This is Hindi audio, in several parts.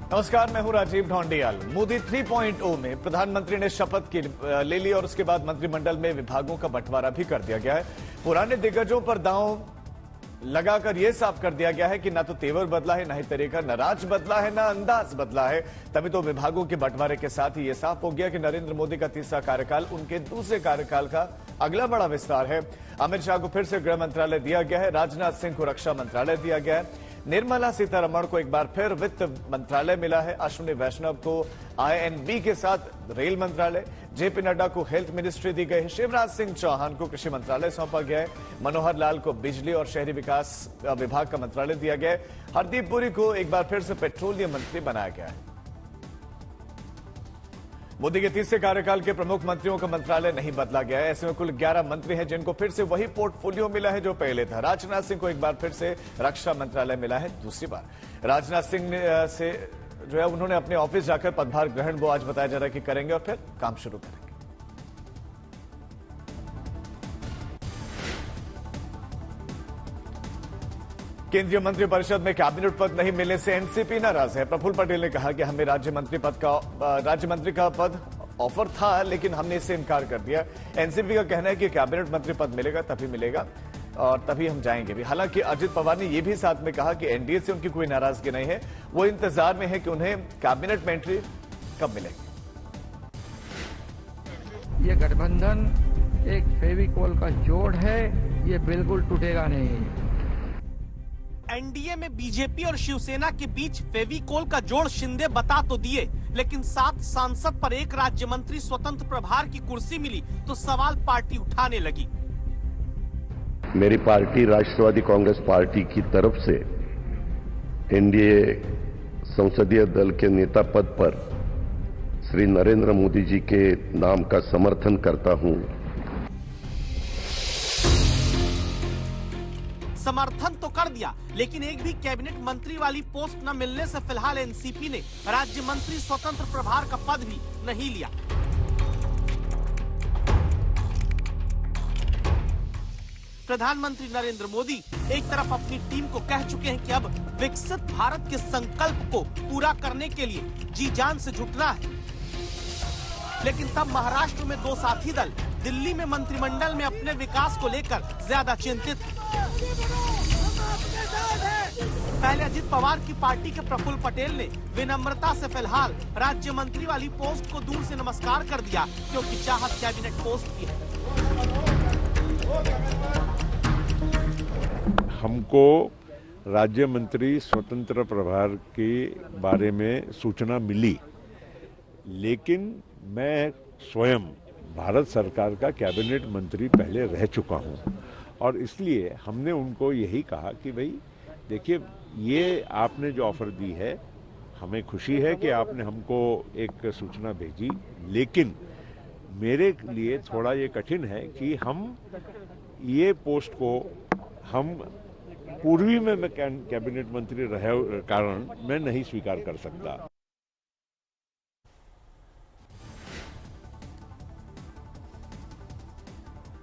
नमस्कार, मैं हूं राजीव ढोंडियाल। मोदी 3.0 में प्रधानमंत्री ने शपथ ले ली और उसके बाद मंत्रिमंडल में विभागों का बंटवारा भी कर दिया गया है। पुराने दिग्गजों पर दांव लगाकर यह साफ कर दिया गया है कि ना तो तेवर बदला है, ना ही तरीका, न राज बदला है, ना अंदाज बदला है। तभी तो विभागों के बंटवारे के साथ ही यह साफ हो गया कि नरेंद्र मोदी का तीसरा कार्यकाल उनके दूसरे कार्यकाल का अगला बड़ा विस्तार है। अमित शाह को फिर से गृह मंत्रालय दिया गया है, राजनाथ सिंह को रक्षा मंत्रालय दिया गया है, निर्मला सीतारमण को एक बार फिर वित्त मंत्रालय मिला है, अश्विनी वैष्णव को INB के साथ रेल मंत्रालय, जेपी नड्डा को हेल्थ मिनिस्ट्री दी गई है, शिवराज सिंह चौहान को कृषि मंत्रालय सौंपा गया है, मनोहर लाल को बिजली और शहरी विकास विभाग का मंत्रालय दिया गया है, हरदीप पुरी को एक बार फिर से पेट्रोलियम मंत्री बनाया गया है। मोदी के तीसरे कार्यकाल के प्रमुख मंत्रियों का मंत्रालय नहीं बदला गया है। ऐसे में कुल 11 मंत्री हैं जिनको फिर से वही पोर्टफोलियो मिला है जो पहले था। राजनाथ सिंह को एक बार फिर से रक्षा मंत्रालय मिला है दूसरी बार। राजनाथ सिंह से जो है उन्होंने अपने ऑफिस जाकर पदभार ग्रहण वो आज बताया जा रहा है कि करेंगे और फिर काम शुरू करेंगे। केंद्रीय मंत्रिपरिषद में कैबिनेट पद नहीं मिलने से एनसीपी नाराज है। प्रफुल्ल पटेल ने कहा कि हमें राज्य मंत्री का पद ऑफर था, लेकिन हमने इससे इनकार कर दिया। एनसीपी का कहना है कि कैबिनेट मंत्री पद मिलेगा तभी मिलेगा और तभी हम जाएंगे भी। हालांकि अजित पवार ने यह भी साथ में कहा कि एनडीए से उनकी कोई नाराजगी नहीं है, वो इंतजार में है कि उन्हें कैबिनेट मंत्री कब मिलेंगे। ये गठबंधन एक फेविकोल का जोड़ है, ये बिल्कुल टूटेगा नहीं। एनडीए में बीजेपी और शिवसेना के बीच फेविकोल का जोड़ शिंदे बता तो दिए, लेकिन 7 सांसद पर एक राज्य मंत्री स्वतंत्र प्रभार की कुर्सी मिली तो सवाल पार्टी उठाने लगी। मेरी पार्टी राष्ट्रवादी कांग्रेस पार्टी की तरफ से एनडीए संसदीय दल के नेता पद पर श्री नरेंद्र मोदी जी के नाम का समर्थन करता हूं। समर्थन तो कर दिया, लेकिन एक भी कैबिनेट मंत्री वाली पोस्ट न मिलने से फिलहाल एनसीपी ने राज्य मंत्री स्वतंत्र प्रभार का पद भी नहीं लिया। प्रधानमंत्री नरेंद्र मोदी एक तरफ अपनी टीम को कह चुके हैं कि अब विकसित भारत के संकल्प को पूरा करने के लिए जी जान से जुटना है, लेकिन तब महाराष्ट्र में 2 साथी दल दिल्ली में मंत्रिमंडल में अपने विकास को लेकर ज्यादा चिंतित हैं। पहले अजित पवार की पार्टी के प्रफुल्ल पटेल ने विनम्रता से फिलहाल राज्य मंत्री वाली पोस्ट को दूर से नमस्कार कर दिया, क्योंकि चाहत कैबिनेट पोस्ट की है। हमको राज्य मंत्री स्वतंत्र प्रभार के बारे में सूचना मिली, लेकिन मैं स्वयं भारत सरकार का कैबिनेट मंत्री पहले रह चुका हूं और इसलिए हमने उनको यही कहा कि भाई देखिए, ये आपने जो ऑफर दी है, हमें खुशी है कि आपने हमको एक सूचना भेजी, लेकिन मेरे लिए थोड़ा ये कठिन है कि हम ये पोस्ट को हम पूर्वी में मैं कैबिनेट मंत्री रहे कारण मैं नहीं स्वीकार कर सकता।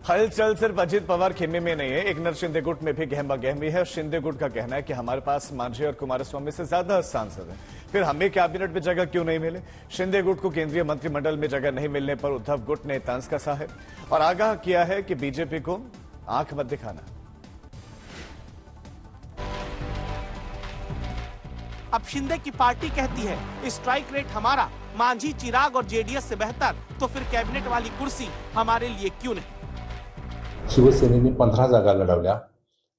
हलचल सिर्फ अजित पवार खेमे में नहीं है, एक नर शिंदे गुट में भी गहमा गहमी है। शिंदे गुट का कहना है कि हमारे पास मांझी और कुमारस्वामी से ज्यादा सांसद हैं, फिर हमें कैबिनेट में जगह क्यों नहीं मिले। शिंदे गुट को केंद्रीय मंत्रिमंडल में जगह नहीं मिलने पर उद्धव गुट ने तंज कसा है और आगाह किया है कि बीजेपी को आंख मत दिखाना। अब शिंदे की पार्टी कहती है स्ट्राइक रेट हमारा मांझी, चिराग और जेडीएस से बेहतर, तो फिर कैबिनेट वाली कुर्सी हमारे लिए क्यों नहीं। शिवसेनेने 15 जागा लढवल्या,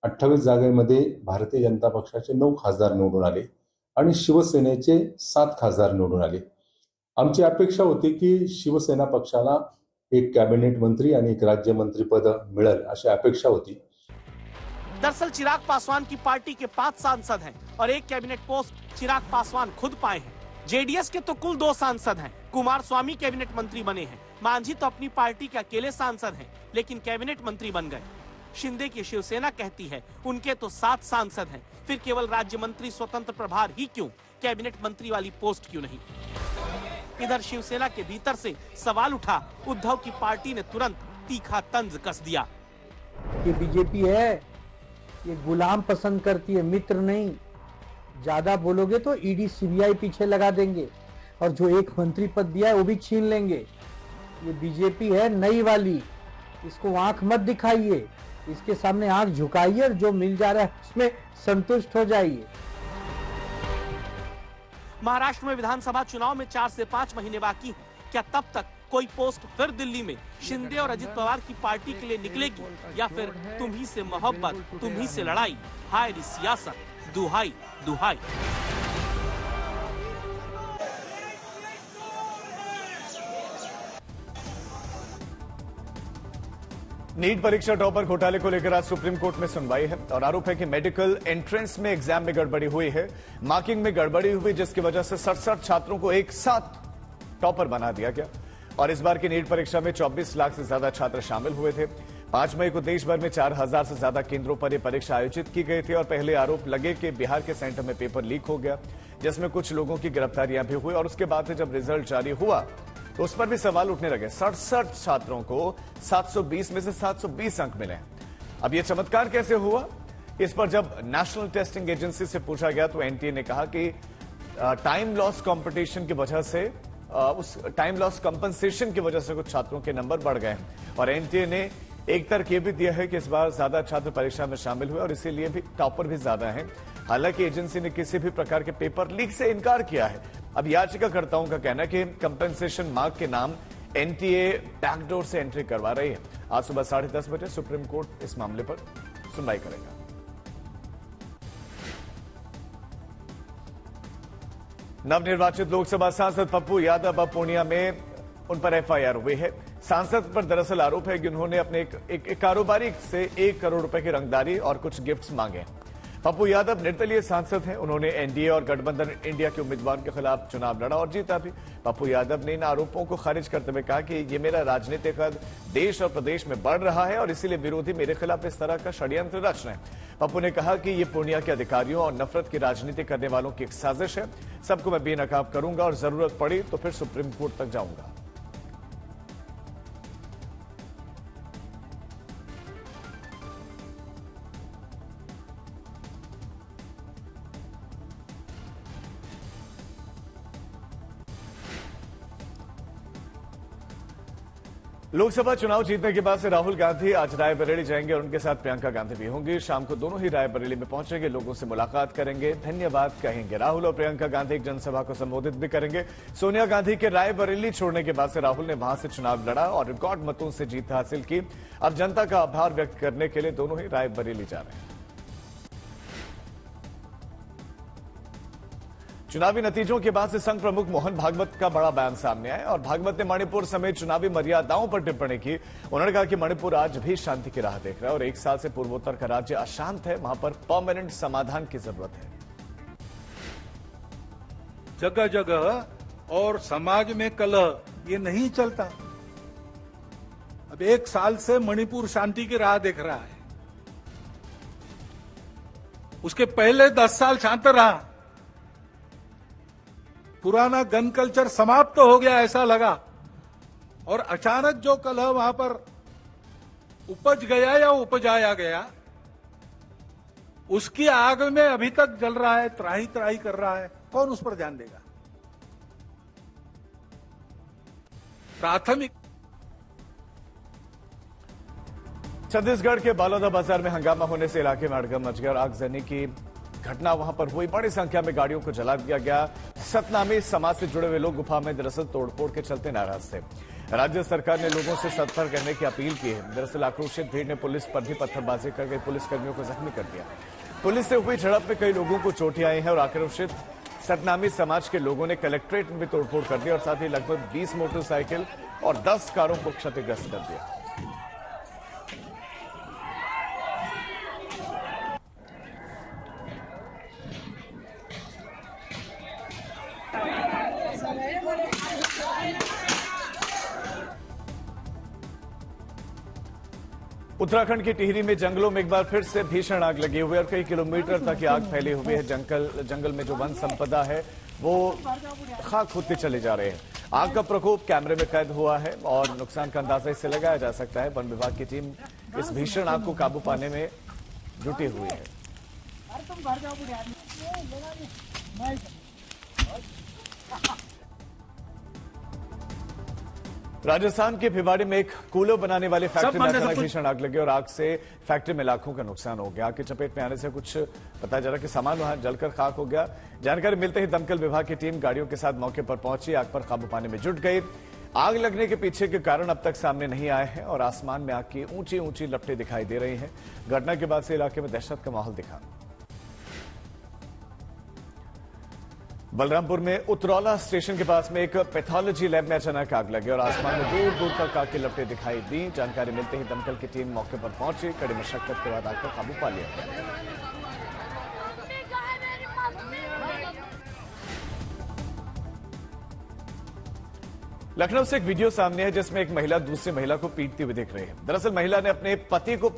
28 जागेमध्ये भारतीय जनता पक्षाचे 9 खासदार निवडून आले आणि शिवसेनेचे 7 खासदार निवडून आले। आमची अपेक्षा होती की शिवसेना पक्षाला एक कैबिनेट मंत्री आणि एक राज्य मंत्री पद मिळेल अशी अपेक्षा होती। दरअसल चिराग पासवान की पार्टी के 5 सांसद हैं और एक कैबिनेट पोस्ट चिराग पासवान खुद पाए हैं। जेडीएस के तो कुल 2 सांसद हैं, कुमारस्वामी कैबिनेट मंत्री बने हैं, मांझी तो अपनी पार्टी के अकेले सांसद हैं लेकिन कैबिनेट मंत्री बन गए। शिंदे की शिवसेना कहती है उनके तो 7 सांसद हैं, फिर केवल राज्य मंत्री स्वतंत्र प्रभार ही क्यों, कैबिनेट मंत्री वाली पोस्ट क्यों नहीं। इधर शिवसेना के भीतर से सवाल उठा, उद्धव की पार्टी ने तुरंत तीखा तंज कस दिया। ये बीजेपी है, ये गुलाम पसंद करती है, मित्र नहीं। ज्यादा बोलोगे तो ईडी सीबीआई पीछे लगा देंगे और जो एक मंत्री पद दिया है वो भी छीन लेंगे। ये बीजेपी है नई वाली, इसको आंख मत दिखाइए, इसके सामने आंख झुकाइए और जो मिल जा रहा है उसमें संतुष्ट हो जाइए। महाराष्ट्र में विधानसभा चुनाव में 4 से 5 महीने बाकी हैं। क्या तब तक कोई पोस्ट फिर दिल्ली में शिंदे और अजित पवार की पार्टी के लिए निकलेगी या फिर तुम ही से मोहब्बत, तुम ही से लड़ाई, हाय री सियासत, दुहाई दुहाई। नीट परीक्षा टॉपर घोटाले को लेकर आज सुप्रीम कोर्ट में सुनवाई है और आरोप है कि मेडिकल एंट्रेंस में एग्जाम में गड़बड़ी हुई है, मार्किंग में गड़बड़ी हुई, जिसकी वजह से 67 छात्रों को एक साथ टॉपर बना दिया गया। और इस बार की नीट परीक्षा में 24 लाख से ज्यादा छात्र शामिल हुए थे। 5 मई को देश भर में 4000 से ज्यादा केंद्रों पर यह परीक्षा आयोजित की गई थी और पहले आरोप लगे कि बिहार के सेंटर में पेपर लीक हो गया, जिसमें कुछ लोगों की गिरफ्तारियां भी हुई और उसके बाद जब रिजल्ट जारी हुआ तो उस पर भी सवाल उठने लगे। 67 छात्रों को 720 में से 720 अंक मिले। अब यह चमत्कार कैसे हुआ, इस पर जब नेशनल टेस्टिंग एजेंसी से पूछा गया तो एनटीए ने कहा कि टाइम लॉस कंपटीशन की वजह से, उस टाइम लॉस कंपनसेशन की वजह से कुछ छात्रों के नंबर बढ़ गए हैं। और एनटीए ने एक तर्क यह भी दिया है कि इस बार ज्यादा छात्र परीक्षा में शामिल हुए और इसीलिए भी टॉपर भी ज्यादा हैं। हालांकि एजेंसी ने किसी भी प्रकार के पेपर लीक से इनकार किया है। अब याचिकाकर्ताओं का कहना है कि कंपेंसेशन मार्क के नाम एनटीए बैकडोर से एंट्री करवा रही है। आज सुबह 10:30 बजे सुप्रीम कोर्ट इस मामले पर सुनवाई करेगा। नवनिर्वाचित लोकसभा सांसद पप्पू यादव अब पूर्णिया में उन पर एफआईआर हुई है। सांसद पर दरअसल आरोप है कि उन्होंने अपने एक कारोबारी से 1 करोड़ रुपए की रंगदारी और कुछ गिफ्ट्स मांगे। पप्पू यादव निर्दलीय सांसद हैं। उन्होंने एनडीए और गठबंधन इंडिया के उम्मीदवार के खिलाफ चुनाव लड़ा और जीता भी। पप्पू यादव ने इन आरोपों को खारिज करते हुए कहा कि ये मेरा राजनीतिक कद देश और प्रदेश में बढ़ रहा है और इसीलिए विरोधी मेरे खिलाफ इस तरह का षड्यंत्र रच रहे हैं। पप्पू ने कहा कि ये पूर्णिया के अधिकारियों और नफरत की राजनीति करने वालों की एक साजिश है। सबको मैं बेनकाब करूंगा और जरूरत पड़ी तो फिर सुप्रीम कोर्ट तक जाऊंगा। लोकसभा चुनाव जीतने के बाद से राहुल गांधी आज रायबरेली जाएंगे और उनके साथ प्रियंका गांधी भी होंगी। शाम को दोनों ही रायबरेली में पहुंचेंगे, लोगों से मुलाकात करेंगे, धन्यवाद कहेंगे। राहुल और प्रियंका गांधी एक जनसभा को संबोधित भी करेंगे। सोनिया गांधी के रायबरेली छोड़ने के बाद से राहुल ने वहां से चुनाव लड़ा और रिकॉर्ड मतों से जीत हासिल की। अब जनता का आभार व्यक्त करने के लिए दोनों ही रायबरेली जा रहे हैं। चुनावी नतीजों के बाद से संघ प्रमुख मोहन भागवत का बड़ा बयान सामने आया और भागवत ने मणिपुर समेत चुनावी मर्यादाओं पर टिप्पणी की। उन्होंने कहा कि मणिपुर आज भी शांति की राह देख रहा है और 1 साल से पूर्वोत्तर का राज्य अशांत है, वहां पर परमानेंट समाधान की जरूरत है। जगह जगह और समाज में कलह ये नहीं चलता। अब 1 साल से मणिपुर शांति की राह देख रहा है, उसके पहले 10 साल शांत रहा। पुराना गन कल्चर समाप्त हो गया ऐसा लगा और अचानक जो कलह वहां पर उपज गया या उपजाया गया, उसकी आग में अभी तक जल रहा है, त्राही त्राही कर रहा है। कौन उस पर ध्यान देगा? प्राथमिक छत्तीसगढ़ के बालोदा बाजार में हंगामा होने से इलाके में हड़कंप मच गया और आगजनी की घटना वहां पर हुई। बड़ी संख्या में गाड़ियों को जला दिया गया। सतनामी समाज से जुड़े हुए लोग गुफा में दरअसल तोड़फोड़ के चलते नाराज थे। राज्य सरकार ने लोगों से सतर्क रहने की अपील की है। दरअसल आक्रोशित भीड़ ने पुलिस पर भी पत्थरबाजी कर कई पुलिसकर्मियों को जख्मी कर दिया। पुलिस से हुई झड़प में कई लोगों को चोटें आई हैं और आक्रोशित सतनामी समाज के लोगों ने कलेक्ट्रेट में भी तोड़फोड़ कर दी और साथ ही लगभग 20 मोटरसाइकिल और 10 कारों को क्षतिग्रस्त कर दिया। उत्तराखंड की टिहरी में जंगलों में एक बार फिर से भीषण आग लगी हुई है और कई किलोमीटर तक ये आग फैली हुई है। जंगल में जो वन संपदा है वो खाक होते चले जा रहे हैं। आग का प्रकोप कैमरे में कैद हुआ है और नुकसान का अंदाजा इससे लगाया जा सकता है। वन विभाग की टीम इस भीषण आग को काबू पाने में जुटी हुई है। राजस्थान के भिवाड़ी में एक कूलर बनाने वाली फैक्ट्री में अचानक भीषण आग लगी और आग से फैक्ट्री में लाखों का नुकसान हो गया। आग की चपेट में आने से कुछ पता चला कि सामान वहां जलकर खाक हो गया। जानकारी मिलते ही दमकल विभाग की टीम गाड़ियों के साथ मौके पर पहुंची, आग पर काबू पाने में जुट गई। आग लगने के पीछे के कारण अब तक सामने नहीं आए हैं और आसमान में आग की ऊंची ऊंची लपटें दिखाई दे रही हैं। घटना के बाद से इलाके में दहशत का माहौल दिखा। बलरामपुर में उतरौला स्टेशन के पास में एक पैथोलॉजी लैब में अचानक आग लगी और आसमान में दूर दूर तक आग की लपटें दिखाई दी। जानकारी मिलते ही दमकल की टीम मौके पर पहुंची, कड़ी मशक्कत के बाद आग पर काबू पा लिया गया। लखनऊ से एक वीडियो सामने है जिसमें एक महिला दूसरी महिला को पीटती हुई दिख रही है। दरअसल महिला ने अपने पति को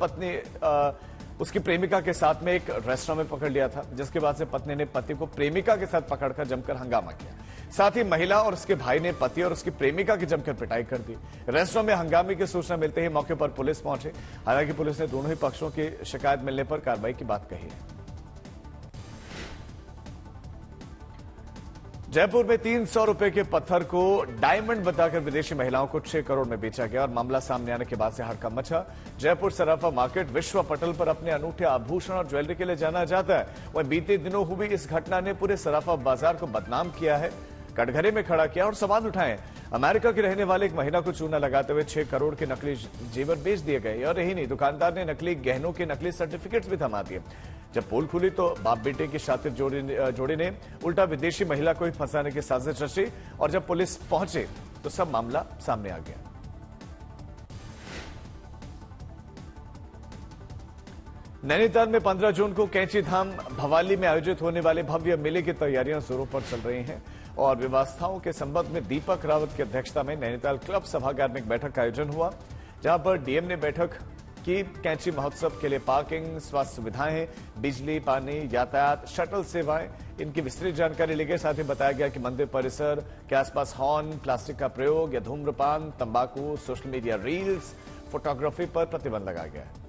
उसकी प्रेमिका के साथ में एक रेस्टोरेंट में पकड़ लिया था, जिसके बाद से पत्नी ने पति को प्रेमिका के साथ पकड़कर जमकर हंगामा किया। साथ ही महिला और उसके भाई ने पति और उसकी प्रेमिका की जमकर पिटाई कर दी। रेस्टोरेंट में हंगामे की सूचना मिलते ही मौके पर पुलिस पहुंचे। हालांकि पुलिस ने दोनों ही पक्षों की शिकायत मिलने पर कार्रवाई की बात कही है। जयपुर में 300 रुपए के पत्थर को डायमंड बताकर विदेशी महिलाओं को 6 करोड़ में बेचा गया और मामला सामने आने के बाद से हड़कंप मचा। जयपुर सराफा मार्केट विश्व पटल पर अपने अनूठे आभूषण और ज्वेलरी के लिए जाना जाता है। वहीं बीते दिनों हुई इस घटना ने पूरे सराफा बाजार को बदनाम किया है, कटघरे में खड़ा किया और सवाल उठाए। अमेरिका की रहने वाले एक महिला को चूना लगाते हुए 6 करोड़ के नकली जेवर बेच दिए गए और यही नहीं, दुकानदार ने नकली गहनों के नकली सर्टिफिकेट्स भी थमा दिए। जब पोल खुली तो बाप बेटे की शातिर जोड़ी ने उल्टा विदेशी महिला को ही फंसाने की साजिश रची और जब पुलिस पहुंचे तो सब मामला सामने आ गया। नैनीताल में 15 जून को कैंची धाम भवाली में आयोजित होने वाले भव्य मेले की तैयारियां जोरों पर चल रही हैं और व्यवस्थाओं के संबंध में दीपक रावत की अध्यक्षता में नैनीताल क्लब सभागार में एक बैठक का आयोजन हुआ, जहां पर डीएम ने बैठक की कैंची महोत्सव के लिए पार्किंग, स्वास्थ्य सुविधाएं, बिजली, पानी, यातायात, शटल सेवाएं, इनकी विस्तृत जानकारी ली गई। साथ ही बताया गया कि मंदिर परिसर के आसपास हॉर्न, प्लास्टिक का प्रयोग या धूम्रपान, तंबाकू, सोशल मीडिया रील्स, फोटोग्राफी पर प्रतिबंध लगाया गया है।